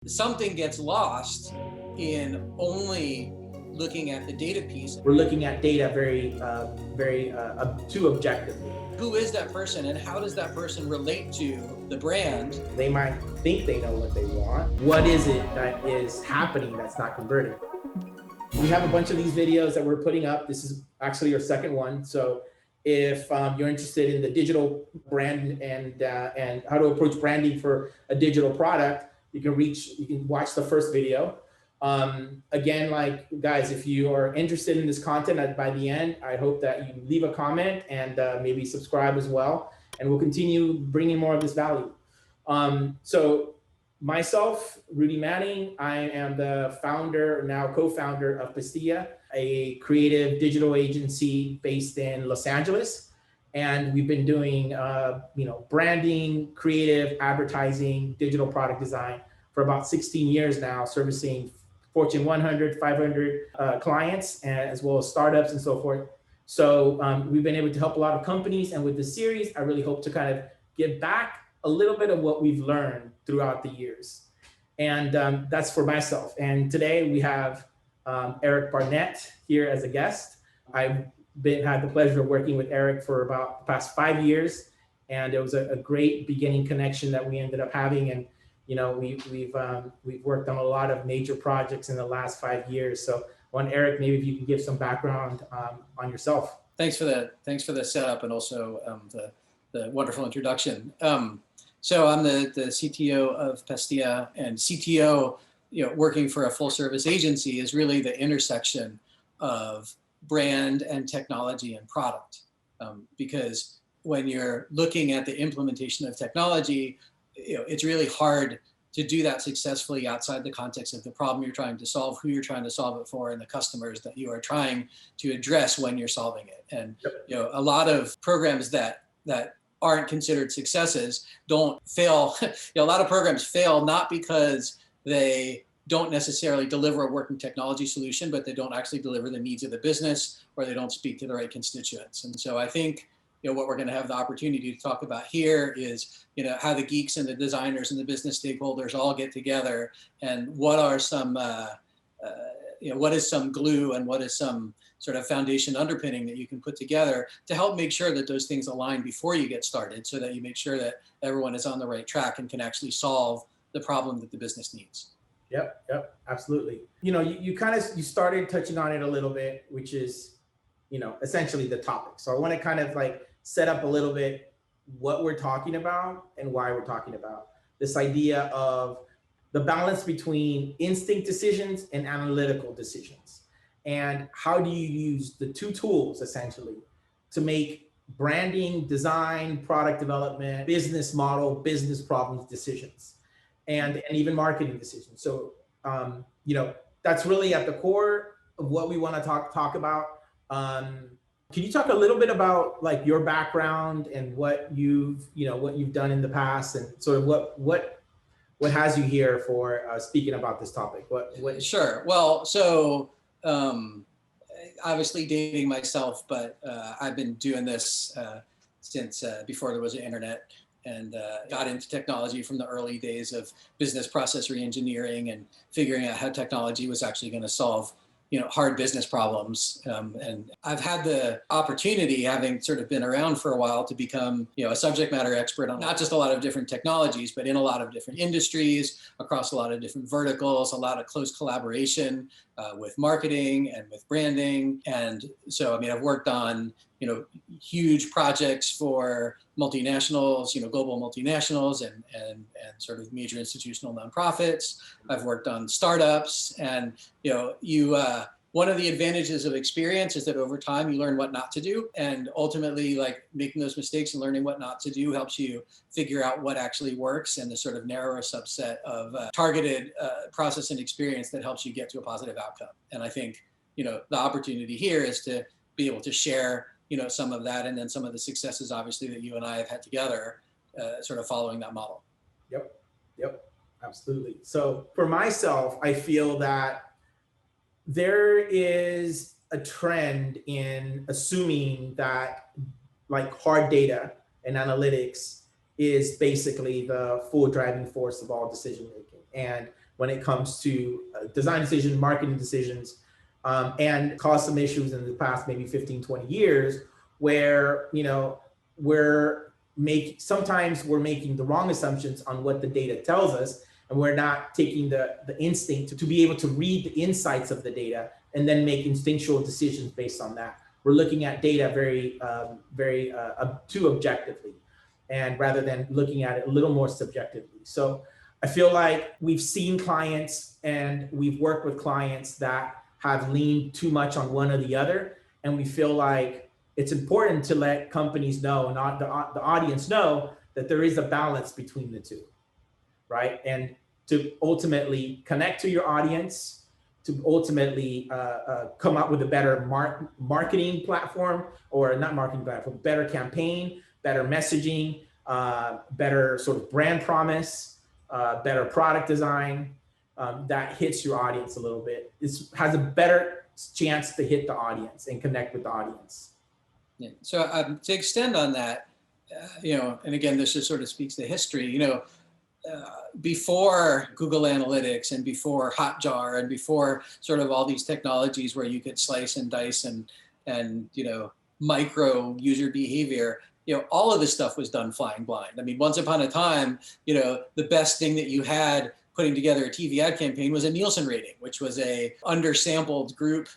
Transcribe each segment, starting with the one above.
Something gets lost in only looking at the data piece. We're looking at data very too objectively. Who is that person and how does that person relate to the brand? They might think they know what they want. What is it that is happening that's not converting? We have a bunch of these videos that we're putting up. This is actually our second one. So if you're interested in the digital brand and how to approach branding for a digital product, you can watch the first video. Again, like guys, if you are interested in this content by the end, I hope that you leave a comment and maybe subscribe as well. And we'll continue bringing more of this value. So myself, Rudy Manning, I am the founder, now co-founder of Pastilla, a creative digital agency based in Los Angeles. And we've been doing branding, creative, advertising, digital product design for about 16 years now, servicing Fortune 100, 500 clients, as well as startups and so forth. So we've been able to help a lot of companies. And with this series, I really hope to kind of give back a little bit of what we've learned throughout the years. And that's for myself. And today we have Eric Barnett here as a guest. I've had the pleasure of working with Eric for about the past 5 years. And it was a great beginning connection that we ended up having. And we've worked on a lot of major projects in the last 5 years. So Eric, maybe if you can give some background on yourself. Thanks for the setup and also the wonderful introduction. So I'm the CTO of Pastilla, and CTO, working for a full service agency is really the intersection of brand and technology and product. Because when you're looking at the implementation of technology, it's really hard to do that successfully outside the context of the problem you're trying to solve, who you're trying to solve it for, and the customers that you are trying to address when you're solving it. And a lot of programs that aren't considered successes don't fail. A lot of programs fail not because they don't necessarily deliver a working technology solution, but they don't actually deliver the needs of the business, or they don't speak to the right constituents. And so I think what we're going to have the opportunity to talk about here is how the geeks and the designers and the business stakeholders all get together, and what are some what is some glue and what is some sort of foundation underpinning that you can put together to help make sure that those things align before you get started, so that you make sure that everyone is on the right track and can actually solve the problem that the business needs. Yep, absolutely. You started touching on it a little bit, which is, essentially the topic. So I want to kind of like set up a little bit what we're talking about and why we're talking about this idea of the balance between instinct decisions and analytical decisions. And how do you use the two tools essentially to make branding, design, product development, business model, business problems decisions, and even marketing decisions. So, that's really at the core of what we want to talk about. Can you talk a little bit about like your background and what you've done in the past, and sort of what has you here for speaking about this topic? What? Sure. Well, so obviously dating myself, but I've been doing this since before there was an internet, and got into technology from the early days of business process reengineering and figuring out how technology was actually going to solve hard business problems. And I've had the opportunity, having sort of been around for a while, to become, a subject matter expert on not just a lot of different technologies, but in a lot of different industries, across a lot of different verticals, a lot of close collaboration with marketing and with branding. And so, I've worked on, huge projects for multinationals, global multinationals and sort of major institutional nonprofits. I've worked on startups, and one of the advantages of experience is that over time you learn what not to do, and ultimately, like, making those mistakes and learning what not to do helps you figure out what actually works, and the sort of narrower subset of targeted process and experience that helps you get to a positive outcome. And I think the opportunity here is to be able to share some of that, and then some of the successes, obviously, that you and I have had together, sort of following that model. Yep, absolutely. So for myself, I feel that there is a trend in assuming that like hard data and analytics is basically the full driving force of all decision making. And when it comes to design decisions, marketing decisions, and caused some issues in the past maybe 15, 20 years where, sometimes we're making the wrong assumptions on what the data tells us, and we're not taking the instinct to be able to read the insights of the data and then make instinctual decisions based on that. We're looking at data very too objectively, and rather than looking at it a little more subjectively. So I feel like we've seen clients and we've worked with clients that have leaned too much on one or the other, and we feel like it's important to let companies know and the audience know that there is a balance between the two, right? And to ultimately connect to your audience, to ultimately come up with a better marketing platform, or not marketing platform, better campaign, better messaging, better sort of brand promise, better product design that hits your audience a little bit. It has a better chance to hit the audience and connect with the audience. Yeah. So to extend on that, and again, this just sort of speaks to history, before Google Analytics and before Hotjar and before sort of all these technologies where you could slice and dice and micro user behavior, all of this stuff was done flying blind. I mean, once upon a time, the best thing that you had putting together a TV ad campaign was a Nielsen rating, which was a undersampled group,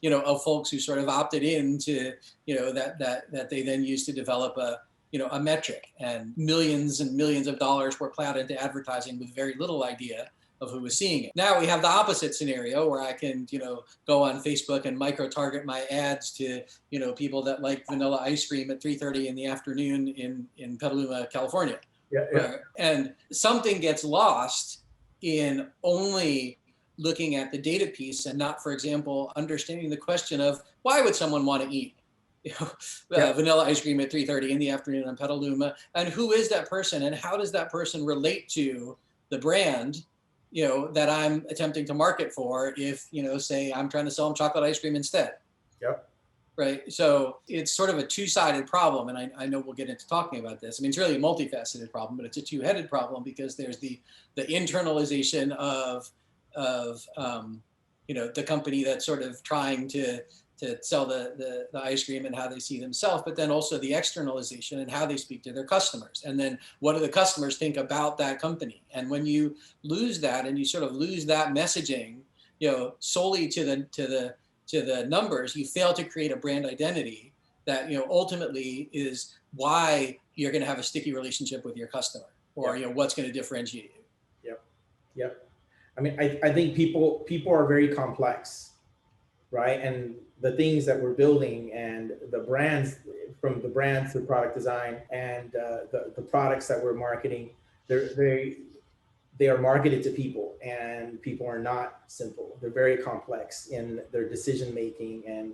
of folks who sort of opted into, that they then used to develop a metric, and millions of dollars were plowed into advertising with very little idea of who was seeing it. Now we have the opposite scenario where I can, go on Facebook and micro target my ads to, people that like vanilla ice cream at 3:30 in the afternoon in Petaluma, California. Yeah. And something gets lost in only looking at the data piece and not, for example, understanding the question of why would someone want to eat vanilla ice cream at 3:30 in the afternoon on Petaluma, and who is that person, and how does that person relate to the brand, that I'm attempting to market for, if, say I'm trying to sell them chocolate ice cream instead. Yep. Right. So it's sort of a two-sided problem. And I know we'll get into talking about this. I mean, it's really a multifaceted problem, but it's a two-headed problem, because there's the internalization of the company that's sort of trying to sell the ice cream and how they see themselves, but then also the externalization and how they speak to their customers. And then what do the customers think about that company? And when you lose that, and you sort of lose that messaging, solely to the numbers, you fail to create a brand identity that, ultimately is why you're going to have a sticky relationship with your customer, or, what's going to differentiate you. Yep. I mean, I think people are very complex, right? And the things that we're building and the brands, from the brands to product design and the products that we're marketing, they are marketed to people, and people are not simple. They're very complex in their decision making, and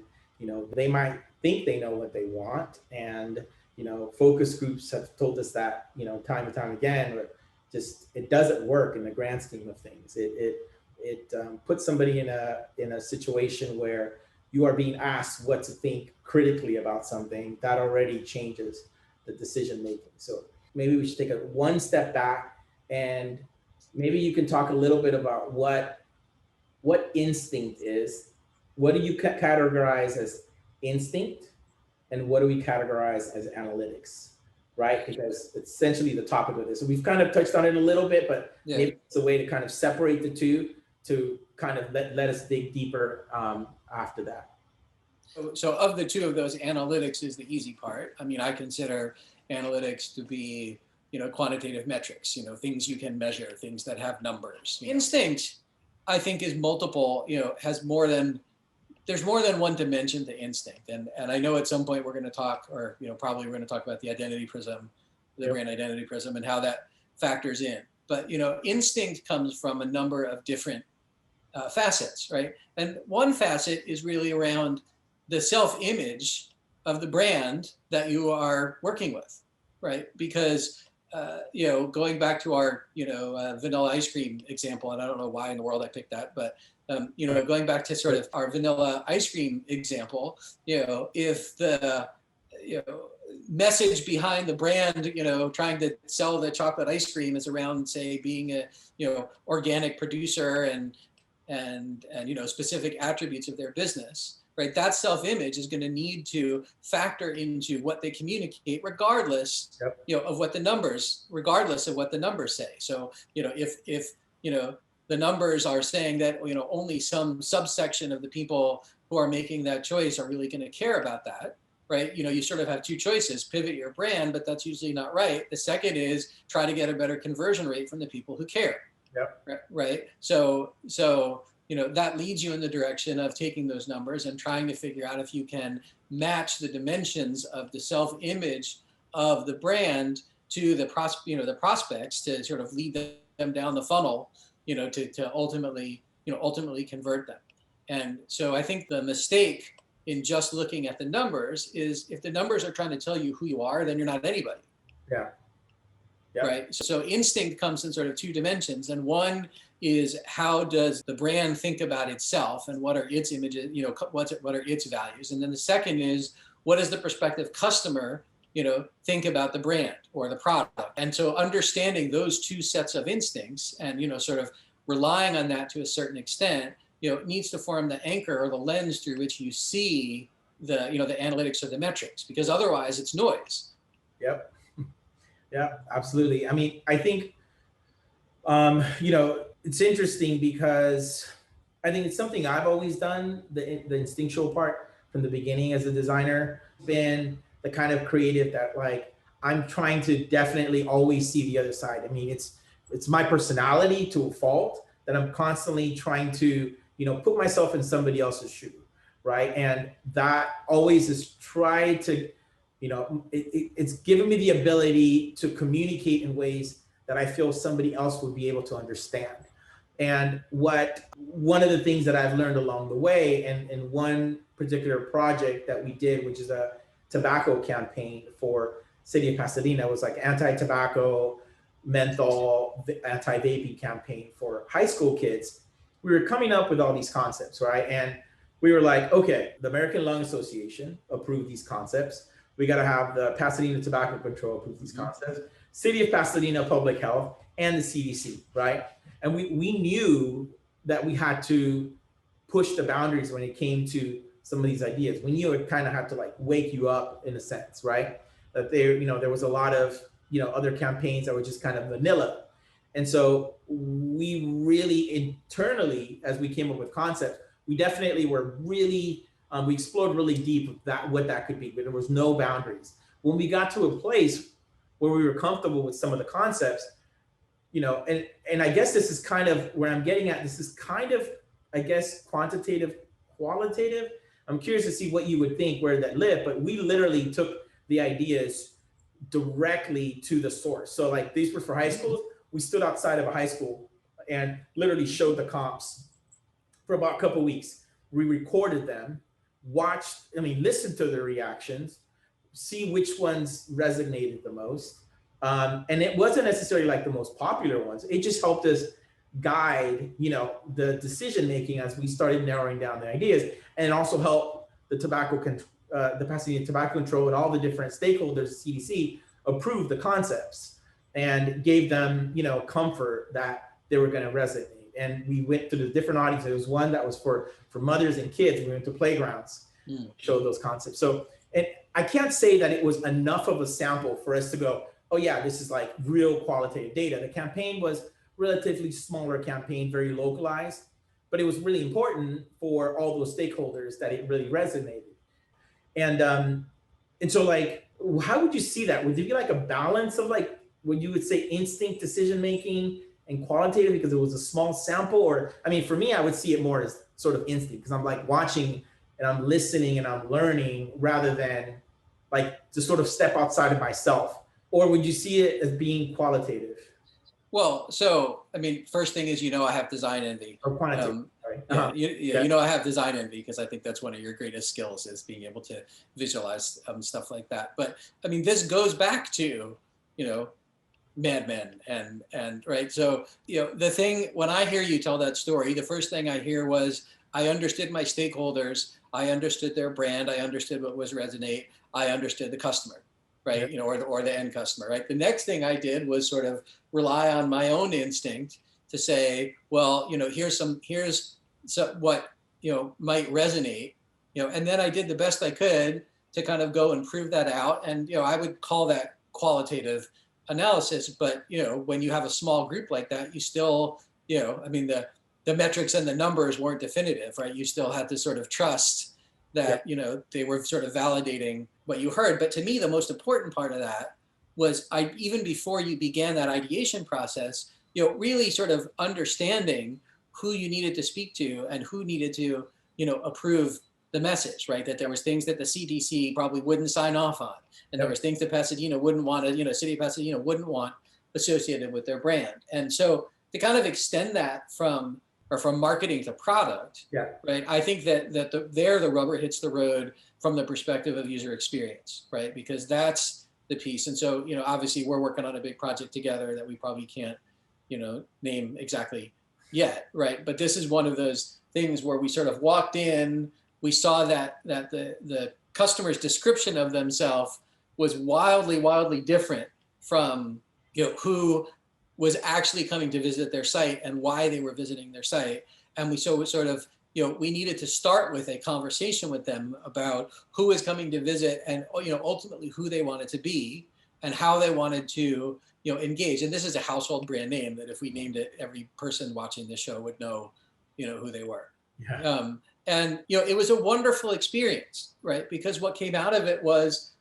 they might think they know what they want, and focus groups have told us that time and time again, but just it doesn't work in the grand scheme of things. It puts somebody in a situation where you are being asked what to think critically about something that already changes the decision making. So maybe we should take one step back, and maybe you can talk a little bit about what instinct is. What do you categorize as instinct, and what do we categorize as analytics, right? Because it's essentially the topic of this. So we've kind of touched on it a little bit, but maybe it's a way to kind of separate the two, to kind of let us dig deeper after that. So of the two of those, analytics is the easy part. I mean, I consider analytics to be, quantitative metrics, things you can measure, things that have numbers. Instinct, I think, is multiple, there's more than one dimension to instinct. And I know at some point we're going to talk, or, probably we're going to talk about the identity prism, the brand identity prism, and how that factors in. But, instinct comes from a number of different facets, right? And one facet is really around the self-image of the brand that you are working with, right? Because, going back to our, vanilla ice cream example, and I don't know why in the world I picked that, but, going back to sort of our vanilla ice cream example, if the message behind the brand, trying to sell the chocolate ice cream is around, say, being a, organic producer and specific attributes of their business, right? That self-image is going to need to factor into what they communicate, regardless, of what the numbers say. So, if the numbers are saying that, only some subsection of the people who are making that choice are really going to care about that, right? You sort of have two choices: pivot your brand, but that's usually not right. The second is try to get a better conversion rate from the people who care. Yep. Right. So that leads you in the direction of taking those numbers and trying to figure out if you can match the dimensions of the self-image of the brand to the prospects, to sort of lead them down the funnel, to ultimately convert them. And so I think the mistake in just looking at the numbers is, if the numbers are trying to tell you who you are, then you're not anybody. Yeah. Right. So instinct comes in sort of two dimensions. And one is, how does the brand think about itself and what are its images, what are its values? And then the second is, what does the prospective customer, think about the brand or the product? And so understanding those two sets of instincts and, sort of relying on that to a certain extent, needs to form the anchor or the lens through which you see the analytics or the metrics, because otherwise it's noise. Yep. Yeah, absolutely. I mean, I think, it's interesting because I think it's something I've always done, the instinctual part from the beginning as a designer, been the kind of creative that, like, I'm trying to definitely always see the other side. I mean, it's my personality to a fault that I'm constantly trying to, put myself in somebody else's shoe, right? And that always is try to, it's given me the ability to communicate in ways that I feel somebody else would be able to understand. And one of the things that I've learned along the way, and in one particular project that we did, which is a tobacco campaign for City of Pasadena, was like anti-tobacco, menthol, anti-vaping campaign for high school kids. We were coming up with all these concepts, right? And we were like, okay, the American Lung Association approved these concepts. We got to have the Pasadena Tobacco Control approve these concepts, City of Pasadena Public Health, and the CDC, right? And we knew that we had to push the boundaries when it came to some of these ideas. We knew it kind of had to, like, wake you up in a sense, right? That there was a lot of, other campaigns that were just kind of vanilla. And so we really internally, as we came up with concepts, we definitely were really, we explored really deep what that could be, but there was no boundaries. When we got to a place where we were comfortable with some of the concepts, and I guess this is kind of where I'm getting at. This is kind of, I guess, quantitative, qualitative. I'm curious to see what you would think where that lived, but we literally took the ideas directly to the source. So, like, these were for high schools. We stood outside of a high school and literally showed the comps for about a couple of weeks. We recorded them, listened to their reactions, see which ones resonated the most. And it wasn't necessarily like the most popular ones. It just helped us guide, the decision-making as we started narrowing down the ideas, and also help the Pasadena Tobacco Control and all the different stakeholders, CDC, approve the concepts and gave them, comfort that they were going to resonate. And we went to the different audiences. There was one that was for mothers and kids. We went to playgrounds, showed those concepts. So, and I can't say that it was enough of a sample for us to go, oh yeah, this is like real qualitative data. The campaign was relatively smaller campaign, very localized, but it was really important for all those stakeholders that it really resonated. And so, like, how would you see that? Would there be like a balance of, like, what you would say instinct decision-making and qualitative because it was a small sample? Or, I mean, for me, I would see it more as sort of instinct, because I'm like watching and I'm listening and I'm learning rather than like to sort of step outside of myself. Or would you see it as being qualitative? Well, so, I mean, first thing is, I have design envy. Or quantitative, I have design envy, because I think that's one of your greatest skills, is being able to visualize stuff like that. But I mean, this goes back to, Mad Men and right. So, the thing, when I hear you tell that story, the first thing I hear was, I understood my stakeholders. I understood their brand. I understood what was resonate. I understood the customer. right? Yeah. You know, or the end customer, right? The next thing I did was sort of rely on my own instinct to say, well, you know, here's what, you know, might resonate, you know, and then I did the best I could to kind of go and prove that out. And, you know, I would call that qualitative analysis, but, you know, when you have a small group like that, you still, you know, I mean, the metrics and the numbers weren't definitive, right? You still had to sort of trust that, you know, they were sort of validating what you heard. But to me, the most important part of that was even before you began that ideation process, you know, really sort of understanding who you needed to speak to and who needed to, you know, approve the message, right? That there was things that the CDC probably wouldn't sign off on. And there was things that Pasadena wouldn't want to, you know, city of Pasadena wouldn't want associated with their brand. And so to kind of extend that from marketing to product, right? I think that the rubber hits the road from the perspective of user experience, right? Because that's the piece. And so, you know, obviously we're working on a big project together that we probably can't, you know, name exactly yet, right? But this is one of those things where we sort of walked in, we saw that the customer's description of themselves was wildly different from, you know, who was actually coming to visit their site and why they were visiting their site. And we sort of, you know, we needed to start with a conversation with them about who was coming to visit and, you know, ultimately who they wanted to be and how they wanted to, you know, engage. And this is a household brand name that if we named it, every person watching this show would know, you know, who they were. Yeah. And, you know, it was a wonderful experience, right? Because what came out of it was,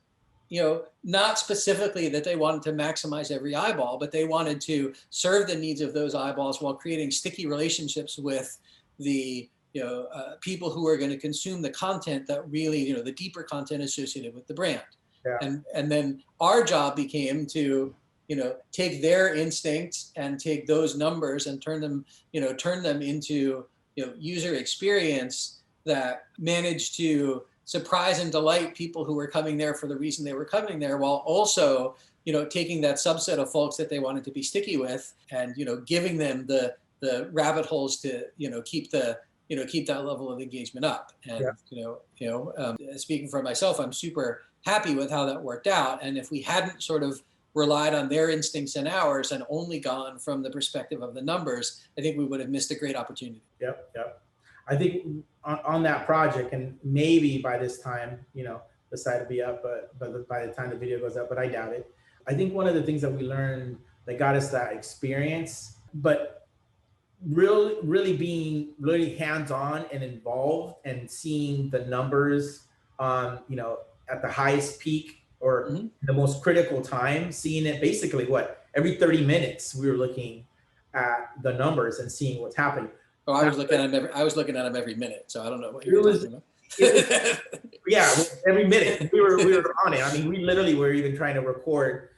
you know, not specifically that they wanted to maximize every eyeball, but they wanted to serve the needs of those eyeballs while creating sticky relationships with the, you know, people who are going to consume the content that really, you know, the deeper content associated with the brand. Yeah. And then our job became to, you know, take their instincts and take those numbers and turn them into, you know, user experience that managed to surprise and delight people who were coming there for the reason they were coming there, while also, you know, taking that subset of folks that they wanted to be sticky with and, you know, giving them the rabbit holes to, you know, keep that level of engagement up. And, speaking for myself, I'm super happy with how that worked out. And if we hadn't sort of relied on their instincts and ours and only gone from the perspective of the numbers, I think we would have missed a great opportunity. Yep. I think on that project, and maybe by this time, you know, the site will be up, but by the time the video goes up, but I doubt it. I think one of the things that we learned that got us that experience, but really being really hands-on and involved and seeing the numbers, you know, at the highest peak or the most critical time, seeing it basically every 30 minutes we were looking at the numbers and seeing what's happening. Oh, I was looking at them every minute, so I don't know what you were talking about. Yeah, every minute we were on it. I mean, we literally were even trying to record,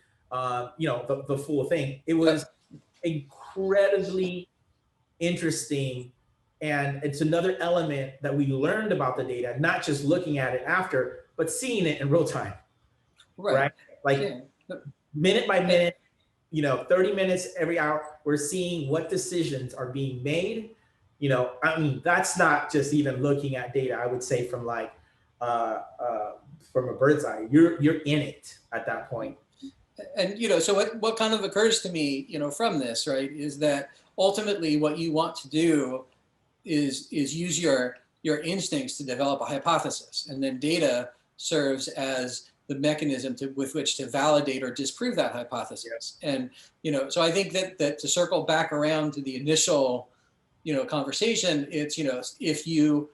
you know, the full thing. It was incredibly interesting, and it's another element that we learned about the data, not just looking at it after, but seeing it in real time. Right? Like minute by minute, you know, 30 minutes every hour, we're seeing what decisions are being made. You know, I mean, that's not just even looking at data. I would say from like from a bird's eye, you're in it at that point. And you know, so what kind of occurs to me, you know, from this, right, is that ultimately what you want to do is use your instincts to develop a hypothesis, and then data serves as the mechanism with which to validate or disprove that hypothesis. And you know, so I think that to circle back around to the initial, you know, conversation, it's, you know, if you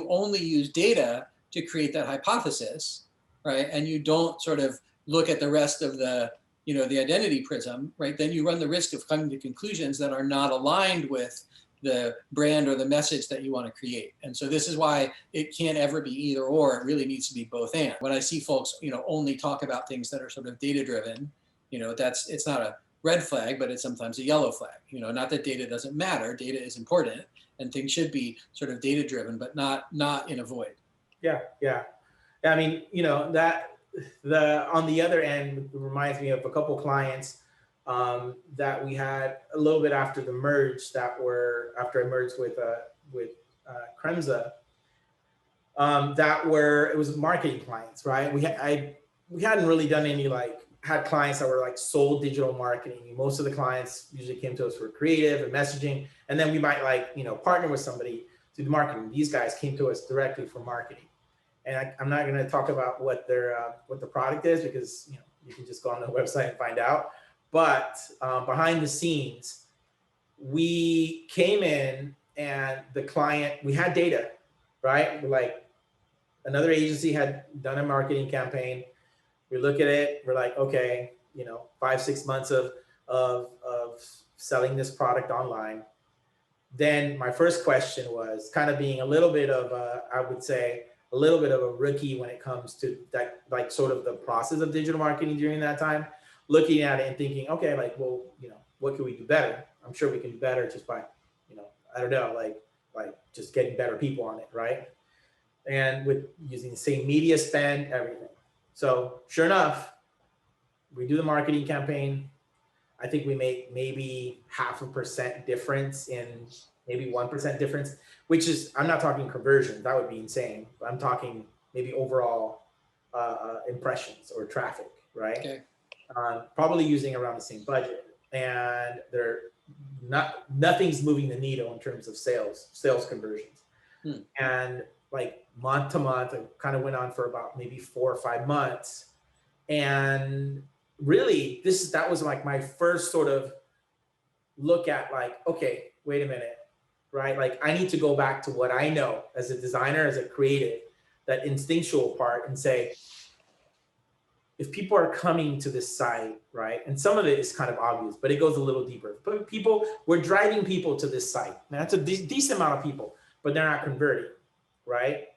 only use data to create that hypothesis, right, and you don't sort of look at the rest of the, you know, the identity prism, right, then you run the risk of coming to conclusions that are not aligned with the brand or the message that you want to create. And so this is why it can't ever be either or. It really needs to be both and. When I see folks, you know, only talk about things that are sort of data driven, you know, it's not a red flag, but it's sometimes a yellow flag. You know, not that data doesn't matter. Data is important, and things should be sort of data driven, but not in a void. Yeah. I mean, you know, on the other end reminds me of a couple clients that we had a little bit after the merge after I merged with Kremza, it was marketing clients, right? we hadn't really done any had clients that were like sold digital marketing. Most of the clients usually came to us for creative and messaging, and then we might partner with somebody to do marketing. These guys came to us directly for marketing, and I'm not going to talk about what the product is, because you can just go on the website and find out. But behind the scenes, we came in and the client, we had data, right? Like another agency had done a marketing campaign. We look at it, we're like, okay, 5-6 months of selling this product online. Then my first question was kind of being a little bit of I would say a little bit of a rookie when it comes to that, like sort of the process of digital marketing during that time, looking at it and thinking, okay, well, what can we do better? I'm sure we can do better just by, I don't know, like just getting better people on it, right? And with using the same media spend, everything. So sure enough, we do the marketing campaign. I think we make maybe 0.5% difference in maybe 1% difference, which is, I'm not talking conversion, that would be insane. I'm talking maybe overall impressions or traffic, right? Okay. Probably using around the same budget, and nothing's moving the needle in terms of sales conversions. And like month to month, it kind of went on for about maybe 4 or 5 months. And really that was like my first sort of look at like, okay, wait a minute, right? Like I need to go back to what I know as a designer, as a creative, that instinctual part, and say, if people are coming to this site, right? And some of it is kind of obvious, but it goes a little deeper. But we're driving people to this site. Now, that's a decent amount of people, but they're not converting, right?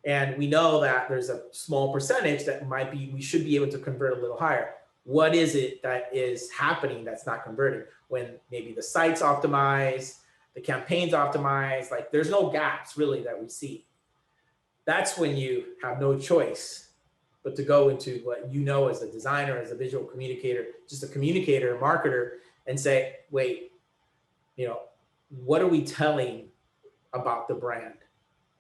And we know that there's a small percentage that we should be able to convert a little higher. What is it that is happening that's not converting? When maybe the site's optimized, the campaign's optimized, like there's no gaps really that we see. That's when you have no choice but to go into what as a designer, as a visual communicator, just a communicator, a marketer, and say, wait, what are we telling about the brand?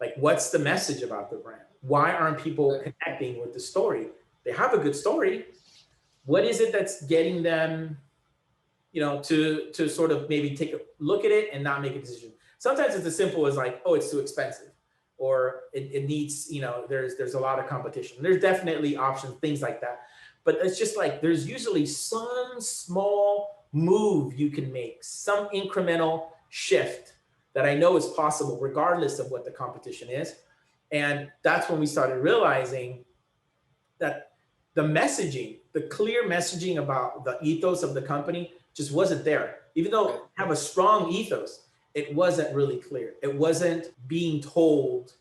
Like, what's the message about the brand? Why aren't people connecting with the story? They have a good story. What is it that's getting them, to sort of maybe take a look at it and not make a decision? Sometimes it's as simple as like, oh, it's too expensive, or it needs, there's a lot of competition. There's definitely options, things like that. But it's just like, there's usually some small move you can make, some incremental shift that I know is possible regardless of what the competition is. And that's when we started realizing that the messaging, the clear messaging about the ethos of the company just wasn't there. Even though we have a strong ethos, it wasn't really clear. It wasn't being told,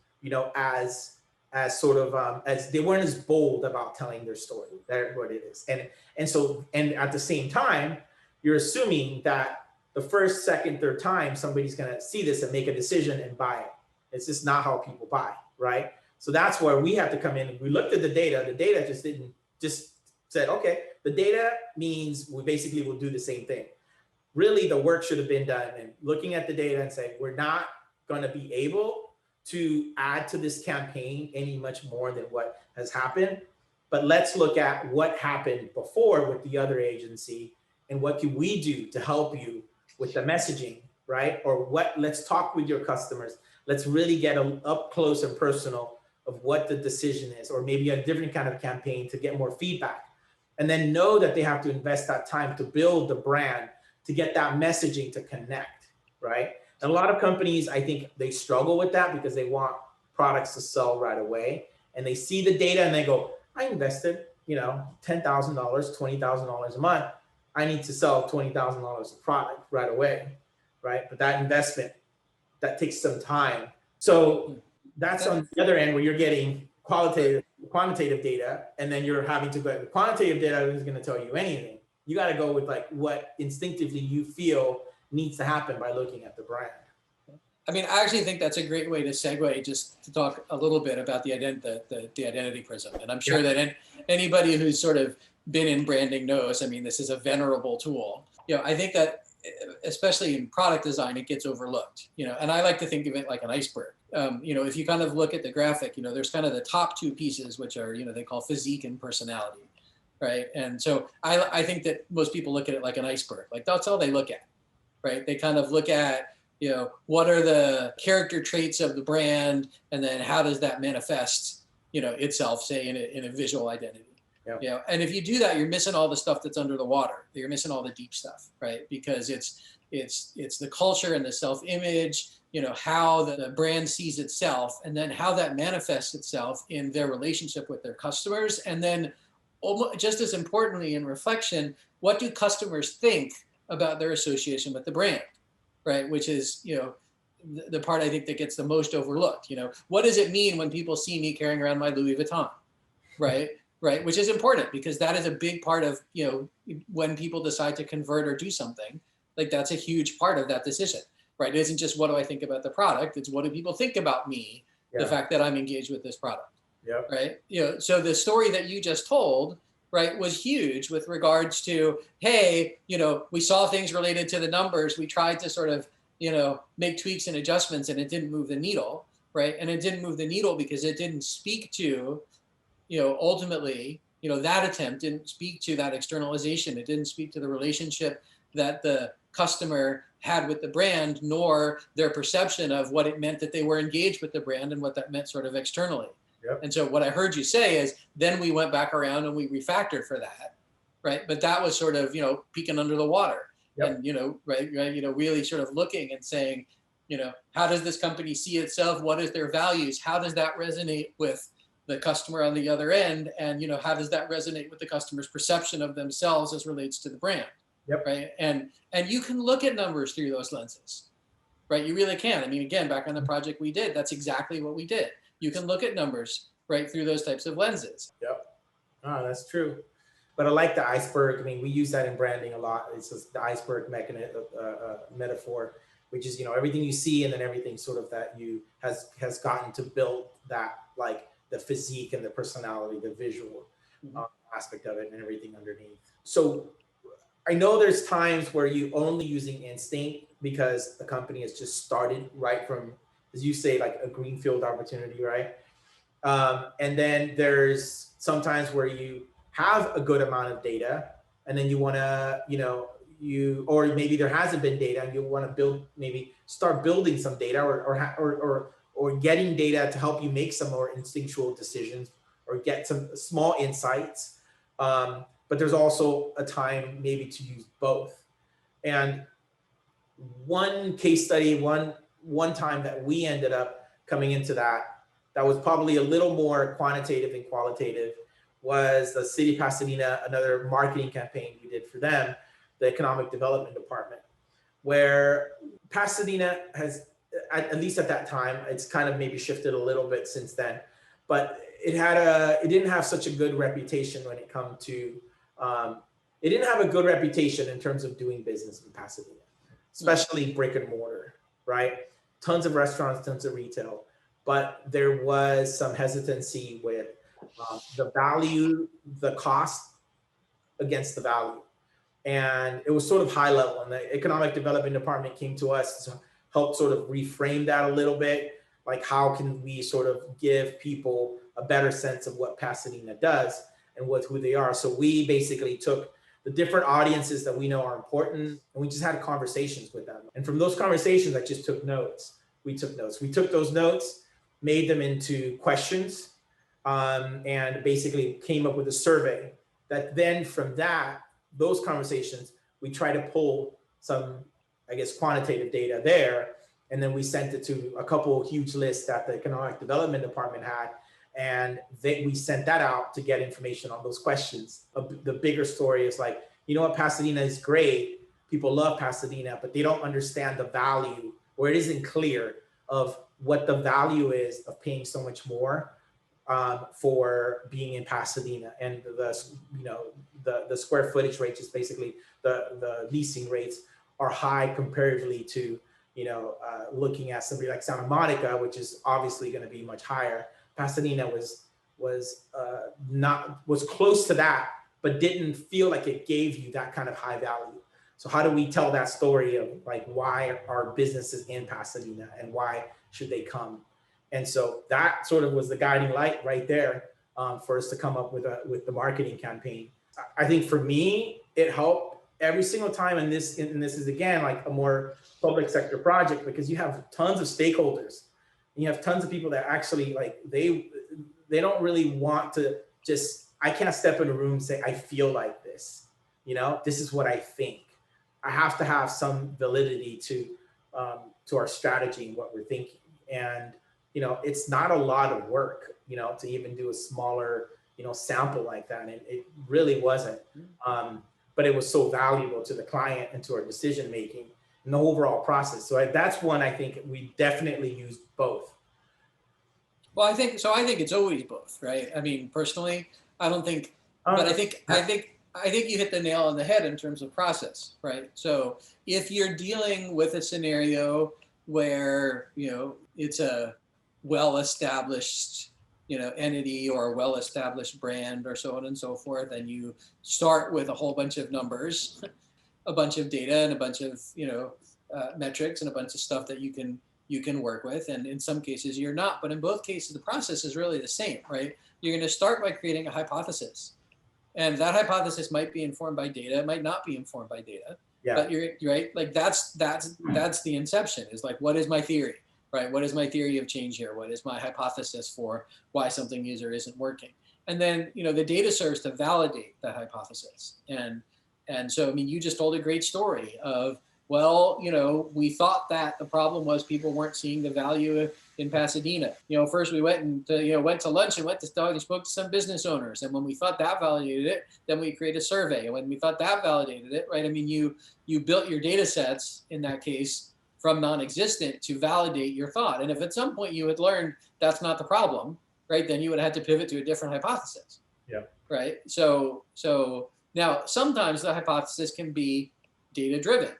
as sort of, as they weren't as bold about telling their story. That's what it is. And at the same time, you're assuming that the first, second, third time somebody's going to see this and make a decision and buy it. It's just not how people buy, right? So that's where we have to come in. We looked at the data. The data just said, okay, the data means we basically will do the same thing. Really, the work should have been done and looking at the data and saying, we're not going to be able to add to this campaign any much more than what has happened. But let's look at what happened before with the other agency and what can we do to help you with the messaging, right? Or let's talk with your customers. Let's really get up close and personal of what the decision is, or maybe a different kind of campaign to get more feedback. And then know that they have to invest that time to build the brand, to get that messaging to connect, right? And a lot of companies, I think they struggle with that because they want products to sell right away. And they see the data and they go, I invested, $10,000, $20,000 a month. I need to sell $20,000 of product right away, right? But that investment, that takes some time. So that's on the other end where you're getting quantitative data, and then you're having to go, the quantitative data isn't going to tell you anything. You got to go with like what instinctively you feel needs to happen by looking at the brand. I mean, I actually think that's a great way to segue just to talk a little bit about the identity prism. And I'm sure that anybody who's sort of been in branding knows, I mean, this is a venerable tool. I think that especially in product design, it gets overlooked, and I like to think of it like an iceberg. If you kind of look at the graphic, there's kind of the top two pieces, which are, they call physique and personality, right? And so I think that most people look at it like an iceberg, like that's all they look at, right? They kind of look at, what are the character traits of the brand, and then how does that manifest, itself, say, in a visual identity. Yeah. And if you do that, you're missing all the stuff that's under the water. You're missing all the deep stuff, right? Because it's the culture and the self-image, how the brand sees itself, and then how that manifests itself in their relationship with their customers. And then just as importantly, in reflection, what do customers think about their association with the brand, right? Which is, the part I think that gets the most overlooked. What does it mean when people see me carrying around my Louis Vuitton, right? Right, which is important, because that is a big part of, when people decide to convert or do something, like that's a huge part of that decision, right? It isn't just what do I think about the product, it's what do people think about me, the fact that I'm engaged with this product, right? So the story that you just told, right, was huge with regards to, hey, we saw things related to the numbers, we tried to sort of, make tweaks and adjustments, and it didn't move the needle, right? And it didn't move the needle because it didn't speak to, ultimately, that attempt didn't speak to that externalization. It didn't speak to the relationship that the customer had with the brand, nor their perception of what it meant that they were engaged with the brand and what that meant sort of externally. And so what I heard you say is, then we went back around and we refactored for that, right? But that was sort of, peeking under the water, and, really sort of looking and saying, how does this company see itself? What is their values? How does that resonate with the customer on the other end? And, how does that resonate with the customer's perception of themselves as relates to the brand? Right. And you can look at numbers through those lenses, right? You really can. I mean, again, back on the project we did, that's exactly what we did. You can look at numbers right through those types of lenses. Oh, that's true. But I like the iceberg. I mean, we use that in branding a lot. It's just the iceberg metaphor, which is, everything you see, and then everything sort of that has gotten to build that, like, the physique and the personality, the visual aspect of it, and everything underneath. So I know there's times where you only using instinct because the company has just started right from, as you say, like a greenfield opportunity, right? And then there's sometimes where you have a good amount of data, and then you want to, or maybe there hasn't been data, and you want to start building some data, or getting data to help you make some more instinctual decisions, or get some small insights. But there's also a time maybe to use both. And one case study, one time that we ended up coming into that was probably a little more quantitative than qualitative, was the city of Pasadena, another marketing campaign we did for them, the economic development department, where Pasadena has, at least at that time, it's kind of maybe shifted a little bit since then, but it didn't have such a good reputation when it come to, it didn't have a good reputation in terms of doing business in Pasadena, especially brick and mortar, right? Tons of restaurants, tons of retail, but there was some hesitancy with the value, the cost against the value. And it was sort of high level, and the economic development department came to us to help sort of reframe that a little bit. Like, how can we sort of give people a better sense of what Pasadena does and who they are? So we basically took the different audiences that we know are important, and we just had conversations with them. And from those conversations, I just took notes. We took those notes, made them into questions, and basically came up with a survey that then from those conversations, we try to pull some, I guess, quantitative data there. And then we sent it to a couple of huge lists that the economic development department had. And we sent that out to get information on those questions. The bigger story is like, what, Pasadena is great. People love Pasadena, but they don't understand the value, or it isn't clear of what the value is of paying so much more for being in Pasadena. And the square footage rates, is basically the leasing rates, are high comparatively to, looking at somebody like Santa Monica, which is obviously going to be much higher. Pasadena was close to that, but didn't feel like it gave you that kind of high value. So how do we tell that story of like why our business is in Pasadena and why should they come? And so that sort of was the guiding light right there for us to come up with the marketing campaign. I think for me, it helped every single time. And this is again like a more public sector project, because you have tons of stakeholders and you have tons of people that actually like they don't really want to just, I can't step in a room and say, I feel like this, this is what I think. I have to have some validity to our strategy and what we're thinking. And, it's not a lot of work, to even do a smaller, sample like that. And it really wasn't. But it was so valuable to the client and to our decision making and the overall process. So that's one I think we definitely used both. Well, I think it's always both, right? I mean, personally, I don't think, but I think you hit the nail on the head in terms of process, right? So if you're dealing with a scenario where, it's a well-established, entity or a well-established brand or so on and so forth, and you start with a whole bunch of numbers, a bunch of data and a bunch of, metrics and a bunch of stuff that you can work with. And in some cases you're not, but in both cases, the process is really the same, right? You're going to start by creating a hypothesis. And that hypothesis might be informed by data. It might not be informed by data, but you're right. Like that's the inception, is like, what is my theory, right? What is my theory of change here? What is my hypothesis for why something is or isn't working? And then, the data serves to validate that hypothesis. And so, I mean, you just told a great story of, well, we thought that the problem was people weren't seeing the value in Pasadena. First we went to lunch and went to and spoke to some business owners. And when we thought that validated it, then we created a survey. And when we thought that validated it, right? I mean, you built your data sets in that case from non-existent to validate your thought. And if at some point you had learned that's not the problem, right, then you would have had to pivot to a different hypothesis. Yeah. Right. So now sometimes the hypothesis can be data driven,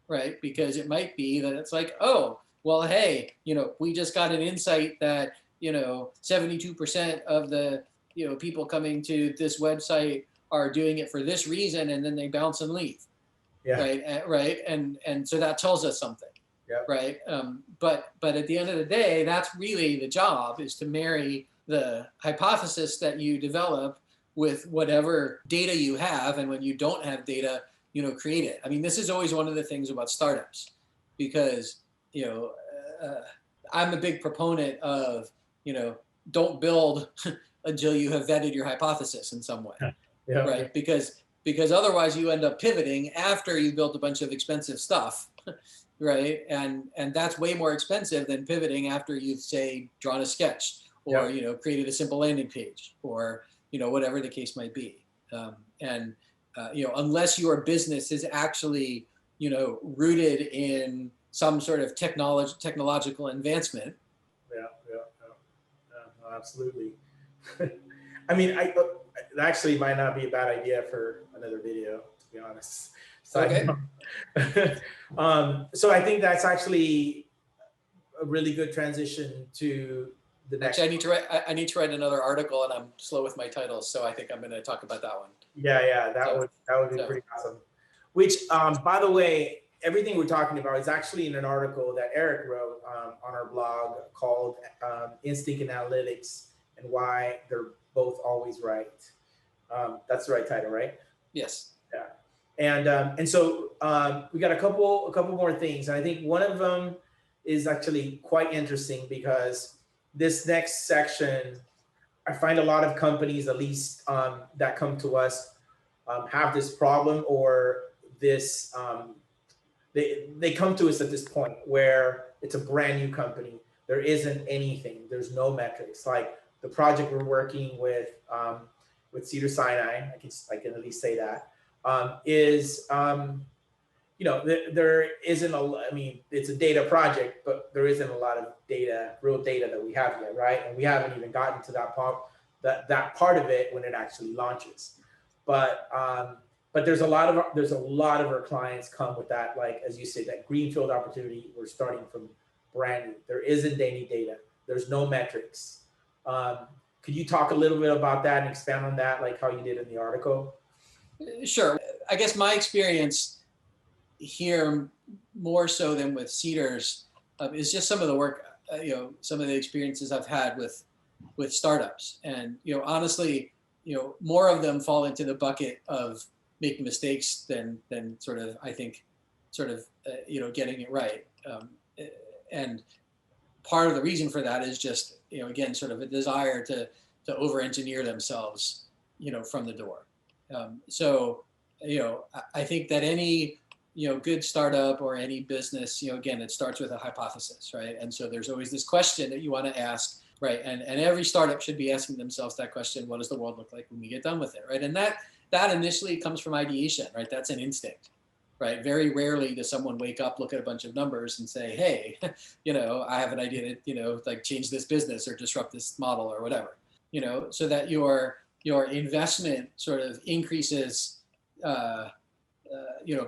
right? Because it might be that it's like, oh, well, hey, we just got an insight that, 72% of the, people coming to this website are doing it for this reason, and then they bounce and leave. Yeah. Right. And so that tells us something. Yeah. Right. But at the end of the day, that's really the job, is to marry the hypothesis that you develop with whatever data you have. And when you don't have data, create it. I mean, this is always one of the things about startups, because, I'm a big proponent of, don't build until you have vetted your hypothesis in some way. Yeah. Right. Because otherwise you end up pivoting after you built a bunch of expensive stuff. Right. And that's way more expensive than pivoting after you've, say, drawn a sketch or, created a simple landing page or, whatever the case might be. Unless your business is actually, rooted in some sort of technological advancement. Yeah, absolutely. I mean, it actually might not be a bad idea for another video, to be honest. So okay. So I think that's actually a really good transition to the next. Actually, I need to write another article, and I'm slow with my titles, so I think I'm going to talk about that one. Yeah, that would be pretty awesome. Which, by the way, everything we're talking about is actually in an article that Eric wrote on our blog called Instinct and Analytics and Why They're Both Always Right. That's the right title, right? Yes. Yeah. And so we got a couple more things. And I think one of them is actually quite interesting, because this next section, I find a lot of companies, at least that come to us, have this problem, or this, they come to us at this point where it's a brand new company. There isn't anything. There's no metrics. Like the project we're working with Cedars-Sinai, I can at least say that, there isn't it's a data project, but there isn't a lot of real data that we have yet, right? And we haven't even gotten to that part of it when it actually launches. But there's a lot of our clients come with that, like, as you say, that greenfield opportunity. We're starting from brand new. There isn't any data. There's no metrics. Could you talk a little bit about that and expand on that, like how you did in the article? Sure. I guess my experience here more so than with Cedars is just some of the work, some of the experiences I've had with startups. And, honestly, more of them fall into the bucket of making mistakes than sort of, I think, getting it right. And part of the reason for that is just, again, sort of a desire to over-engineer themselves, from the door. So, I think that any, good startup or any business, again, it starts with a hypothesis, right? And so there's always this question that you want to ask, right? And every startup should be asking themselves that question: what does the world look like when we get done with it, right? And that initially comes from ideation, right? That's an instinct, right? Very rarely does someone wake up, look at a bunch of numbers and say, hey, I have an idea to, like change this business or disrupt this model or whatever, so that your investment sort of increases,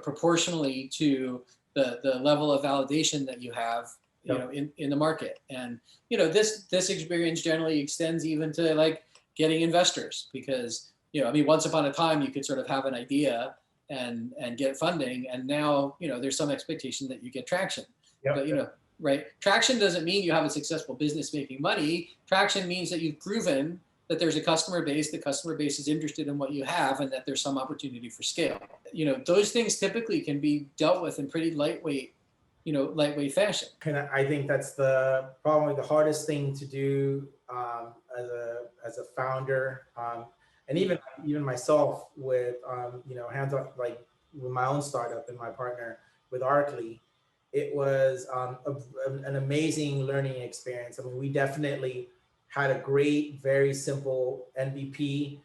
proportionally to the level of validation that you have, in the market. And, this experience generally extends even to like getting investors, because, once upon a time you could sort of have an idea and get funding, and now, there's some expectation that you get traction. Yep. But, right, traction doesn't mean you have a successful business making money. Traction means that you've proven that there's a customer base, the customer base is interested in what you have, and that there's some opportunity for scale. Those things typically can be dealt with in pretty lightweight fashion. And I think that's probably the hardest thing to do as a founder, and even myself with hands-on, like with my own startup and my partner with Arcly. It was an amazing learning experience. I mean, we definitely had a great, very simple MVP.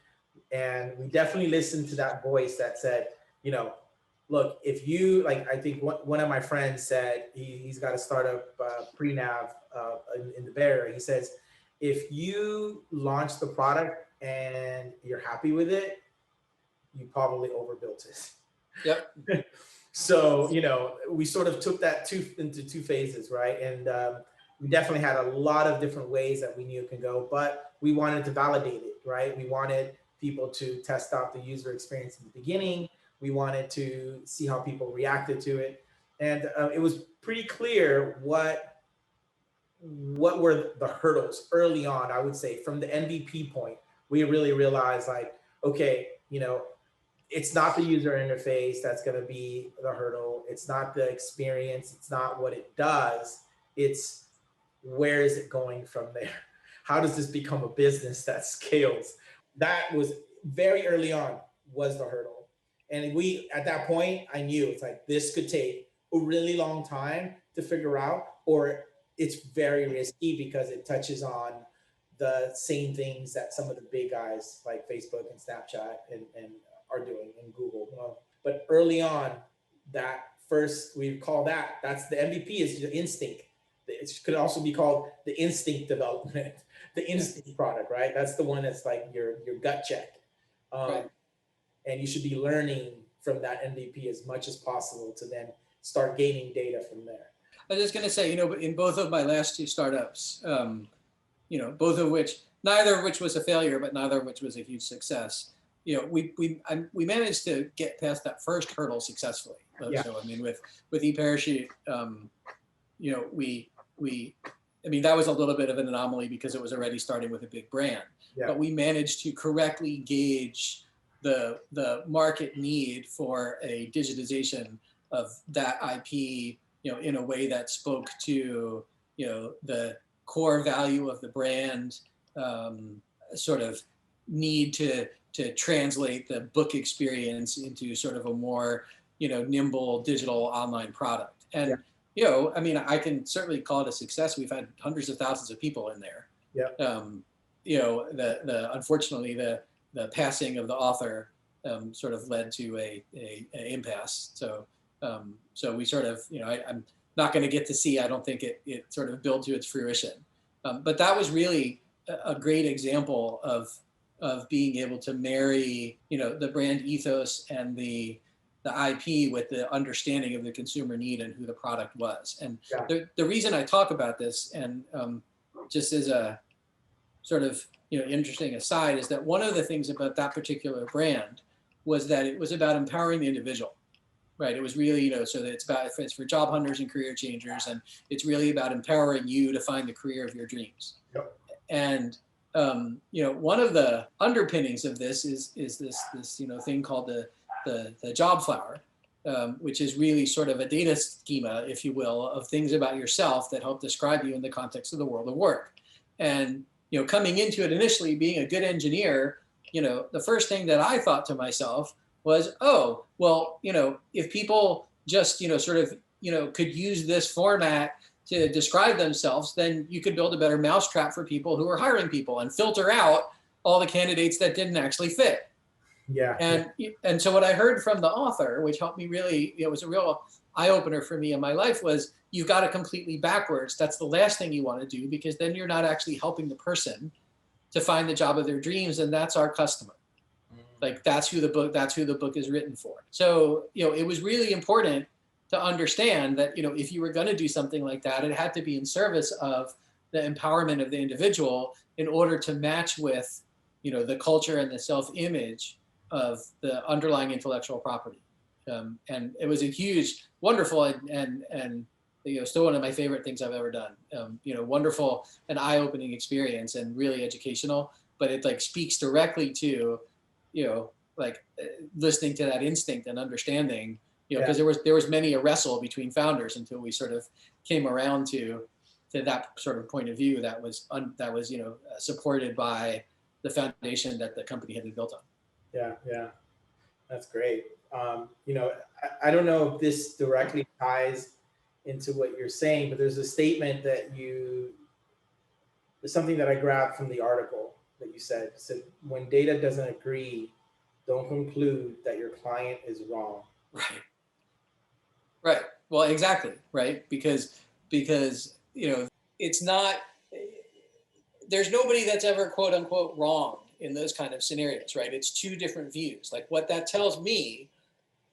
And we definitely listened to that voice that said, look, if you, like, I think one of my friends said, he's got a startup pre-nav in the Bay Area. He says, if you launch the product and you're happy with it, you probably overbuilt it. Yep. So, we sort of took that into two phases, right? And we definitely had a lot of different ways that we knew it can go, but we wanted to validate it, right? We wanted people to test out the user experience in the beginning. We wanted to see how people reacted to it. And it was pretty clear what were the hurdles early on. I would say from the MVP point, we really realized, like, okay, it's not the user interface that's going to be the hurdle. It's not the experience. It's not what it does. It's where is it going from there? How does this become a business that scales? That was very early on, was the hurdle. And at that point, I knew it's like, this could take a really long time to figure out, or it's very risky because it touches on the same things that some of the big guys like Facebook and Snapchat and are doing, and Google. But early on, that first, we call that's the MVP is the instinct. It could also be called the instinct development, the instinct product, right? That's the one that's like your gut check. Right. And you should be learning from that MVP as much as possible to then start gaining data from there. I was just going to say, in both of my last two startups, both of which, neither of which was a failure, but neither of which was a huge success. We managed to get past that first hurdle successfully. Yeah. So with eParachute, that was a little bit of an anomaly because it was already starting with a big brand. Yeah. But we managed to correctly gauge the market need for a digitization of that IP, in a way that spoke to, the core value of the brand, sort of need to translate the book experience into sort of a more, nimble digital online product. And, yeah. I can certainly call it a success. We've had hundreds of thousands of people in there. Yeah. Unfortunately, the passing of the author sort of led to a impasse. So we sort of, I'm not going to get to see, I don't think it sort of built to its fruition. But that was really a great example of being able to marry, the brand ethos and the IP with the understanding of the consumer need and who the product was. And yeah. The reason I talk about this, and just as a sort of, interesting aside, is that one of the things about that particular brand was that it was about empowering the individual. right? It was really, so that it's for job hunters and career changers, and it's really about empowering you to find the career of your dreams. Yep. And one of the underpinnings of this is this thing called the job flower, which is really sort of a data schema, if you will, of things about yourself that help describe you in the context of the world of work. And coming into it initially, being a good engineer, the first thing that I thought to myself was, oh, well, if people just, sort of, could use this format to describe themselves, then you could build a better mousetrap for people who are hiring people and filter out all the candidates that didn't actually fit. Yeah. And so what I heard from the author, which helped me really, it was a real eye opener for me in my life, was you've got it completely backwards. That's the last thing you want to do, because then you're not actually helping the person to find the job of their dreams, and that's our customer. Like that's who the book is written for. So, it was really important to understand that, if you were going to do something like that, it had to be in service of the empowerment of the individual in order to match with, the culture and the self-image of the underlying intellectual property. And it was a huge, wonderful, and still one of my favorite things I've ever done. Wonderful and eye-opening experience, and really educational. But it speaks directly to, listening to that instinct and understanding. Because there was many a wrestle between founders until we sort of came around to that sort of point of view that was supported by the foundation that the company had been built on. Yeah, that's great. I don't know if this directly ties into what you're saying, but there's a statement that there's something that I grabbed from the article that you said. It said, when data doesn't agree, don't conclude that your client is wrong. Right. Well, exactly. Right. Because it's not, there's nobody that's ever quote unquote wrong in those kind of scenarios, right? It's two different views. Like what that tells me,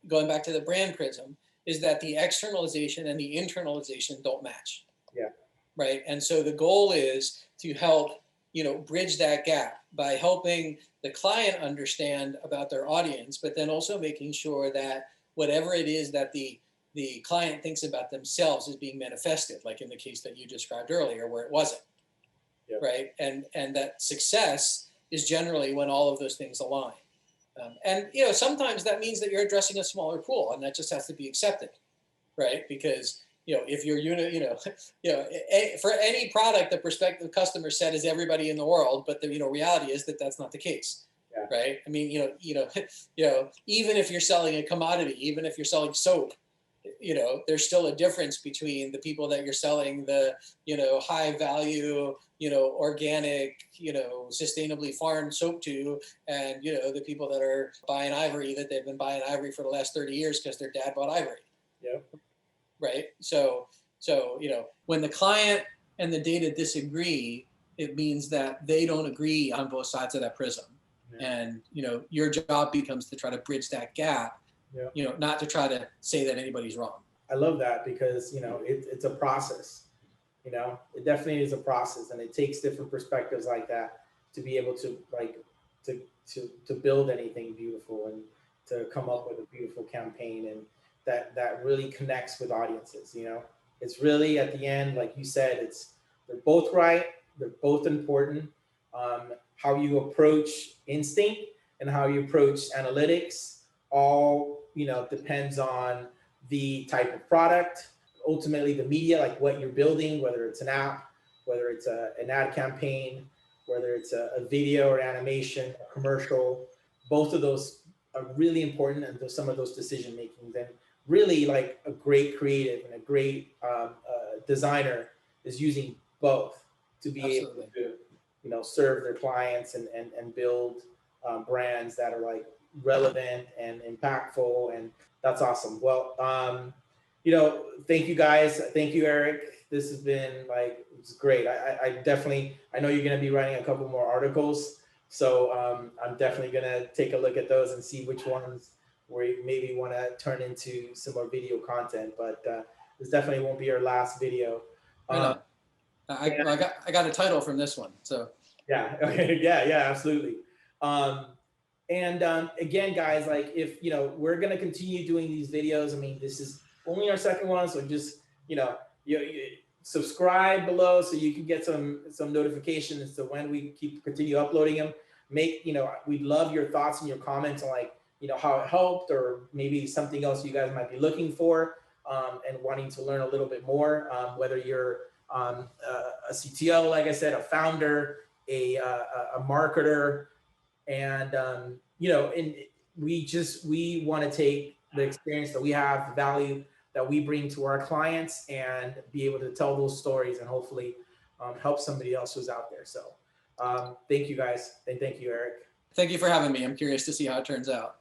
going back to the brand prism, is that the externalization and the internalization don't match. Yeah. Right. And so the goal is to help, bridge that gap by helping the client understand about their audience, but then also making sure that whatever it is that the client thinks about themselves is being manifested, like in the case that you described earlier, where it wasn't. Yeah. Right. And that success is generally when all of those things align. And sometimes that means that you're addressing a smaller pool, and that just has to be accepted, right? Because if your unit, for any product, the prospective customer set is everybody in the world, but the reality is that that's not the case, yeah. Right? I mean, even if you're selling a commodity, even if you're selling soap, there's still a difference between the people that you're selling the, high value, organic, sustainably farmed soap to, and, the people that are buying ivory, that they've been buying ivory for the last 30 years because their dad bought ivory. Yeah. Right. So, when the client and the data disagree, it means that they don't agree on both sides of that prism. Yeah. And, your job becomes to try to bridge that gap. Yeah. Not to try to say that anybody's wrong. I love that because, it's a process, it definitely is a process, and it takes different perspectives like that to be able to to build anything beautiful and to come up with a beautiful campaign, and that really connects with audiences. It's really at the end, like you said, they're both right. They're both important. How you approach instinct and how you approach analytics all depends on the type of product, ultimately the media, like what you're building, whether it's an app, whether it's an ad campaign, whether it's a video or animation, a commercial. Both of those are really important, and some of those decision making. Then really, like a great creative and a great designer is using both to be Absolutely. Able to serve their clients and build brands that are like relevant and impactful, and that's awesome. Well, thank you guys. Thank you, Eric. This has been it's great. I know you're going to be writing a couple more articles, so I'm definitely going to take a look at those and see which ones we maybe want to turn into some more video content. But this definitely won't be our last video. I got a title from this one, so yeah. Okay. Yeah. Absolutely. And again, guys, like if, we're going to continue doing these videos. I mean, this is only our second one. So just, you subscribe below so you can get some notifications as to when we continue uploading them. We'd love your thoughts and your comments on like, how it helped, or maybe something else you guys might be looking for and wanting to learn a little bit more, whether you're a CTO, like I said, a founder, a marketer, and and we want to take the experience that we have, the value that we bring to our clients, and be able to tell those stories and hopefully help somebody else who's out there. So thank you guys, and thank you, Eric. Thank you for having me. I'm curious to see how it turns out.